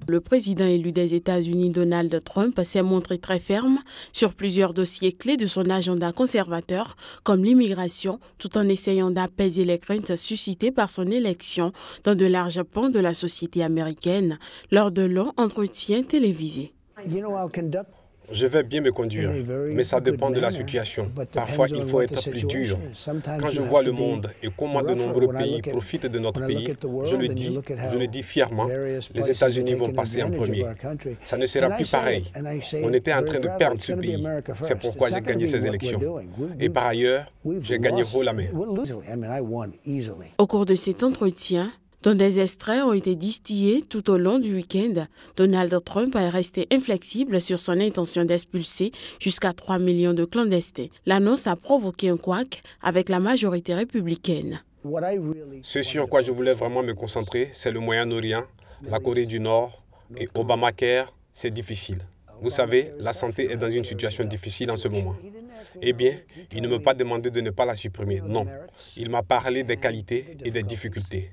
Le président élu des États-Unis, Donald Trump, s'est montré très ferme sur plusieurs dossiers clés de son agenda conservateur, comme l'immigration, tout en essayant d'apaiser les craintes suscitées par son élection dans de larges pans de la société américaine lors de longs entretiens télévisés. Je vais bien me conduire, mais ça dépend de la situation. Parfois, il faut être plus dur. Quand je vois le monde et comment de nombreux pays profitent de notre pays, je le dis fièrement, les États-Unis vont passer en premier. Ça ne sera plus pareil. On était en train de perdre ce pays. C'est pourquoi j'ai gagné ces élections. Et par ailleurs, j'ai gagné haut la main. Au cours de cet entretien, dont des extraits ont été distillés tout au long du week-end, Donald Trump est resté inflexible sur son intention d'expulser jusqu'à 3 millions de clandestins. L'annonce a provoqué un couac avec la majorité républicaine. Ce sur quoi je voulais vraiment me concentrer, c'est le Moyen-Orient, la Corée du Nord et Obamacare, c'est difficile. Vous savez, la santé est dans une situation difficile en ce moment. Eh bien, il ne m'a pas demandé de ne pas la supprimer, non. Il m'a parlé des qualités et des difficultés.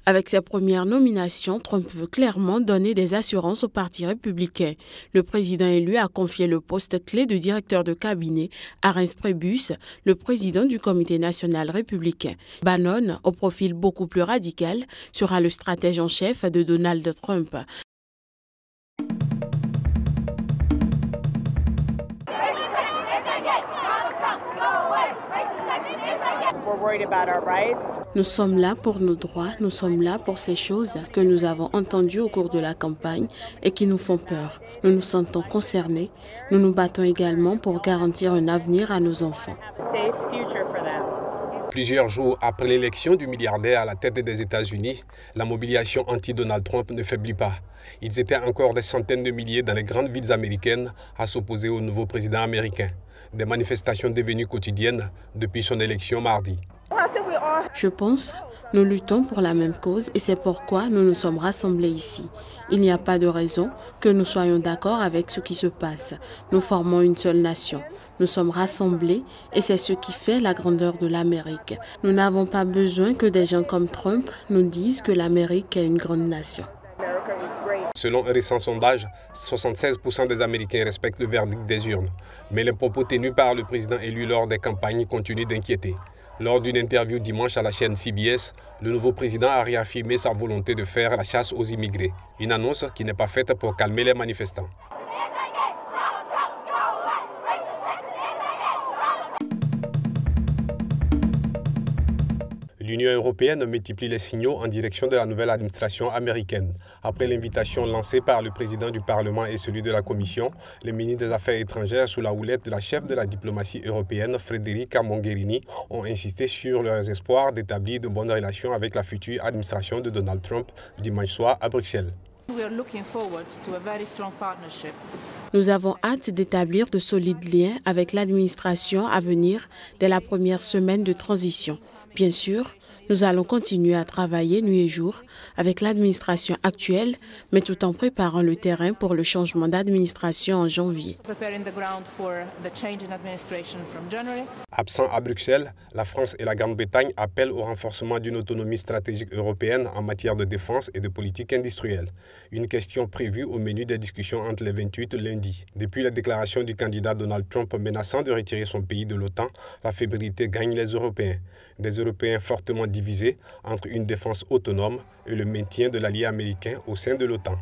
Avec ses premières nominations, Trump veut clairement donner des assurances au Parti républicain. Le président élu a confié le poste clé de directeur de cabinet à Reince Priebus, le président du Comité national républicain. Bannon, au profil beaucoup plus radical, sera le stratège en chef de Donald Trump. Nous sommes là pour nos droits, nous sommes là pour ces choses que nous avons entendues au cours de la campagne et qui nous font peur. Nous nous sentons concernés. Nous nous battons également pour garantir un avenir à nos enfants. Plusieurs jours après l'élection du milliardaire à la tête des États-Unis, la mobilisation anti-Donald Trump ne faiblit pas. Ils étaient encore des centaines de milliers dans les grandes villes américaines à s'opposer au nouveau président américain. Des manifestations devenues quotidiennes depuis son élection mardi. Je pense, nous luttons pour la même cause et c'est pourquoi nous nous sommes rassemblés ici. Il n'y a pas de raison que nous soyons d'accord avec ce qui se passe. Nous formons une seule nation. Nous sommes rassemblés et c'est ce qui fait la grandeur de l'Amérique. Nous n'avons pas besoin que des gens comme Trump nous disent que l'Amérique est une grande nation. Selon un récent sondage, 76% des Américains respectent le verdict des urnes. Mais les propos tenus par le président élu lors des campagnes continuent d'inquiéter. Lors d'une interview dimanche à la chaîne CBS, le nouveau président a réaffirmé sa volonté de faire la chasse aux immigrés. Une annonce qui n'est pas faite pour calmer les manifestants. L'Union européenne multiplie les signaux en direction de la nouvelle administration américaine. Après l'invitation lancée par le président du Parlement et celui de la Commission, les ministres des Affaires étrangères sous la houlette de la chef de la diplomatie européenne, Federica Mogherini, ont insisté sur leurs espoirs d'établir de bonnes relations avec la future administration de Donald Trump dimanche soir à Bruxelles. Nous avons hâte d'établir de solides liens avec l'administration à venir dès la première semaine de transition. Bien sûr, nous allons continuer à travailler nuit et jour avec l'administration actuelle, mais tout en préparant le terrain pour le changement d'administration en janvier. Absent à Bruxelles, la France et la Grande-Bretagne appellent au renforcement d'une autonomie stratégique européenne en matière de défense et de politique industrielle. Une question prévue au menu des discussions entre les 28 lundi. Depuis la déclaration du candidat Donald Trump menaçant de retirer son pays de l'OTAN, la fébrilité gagne les Européens. Des Européens fortement divisés entre une défense autonome et le maintien de l'allié américain au sein de l'OTAN.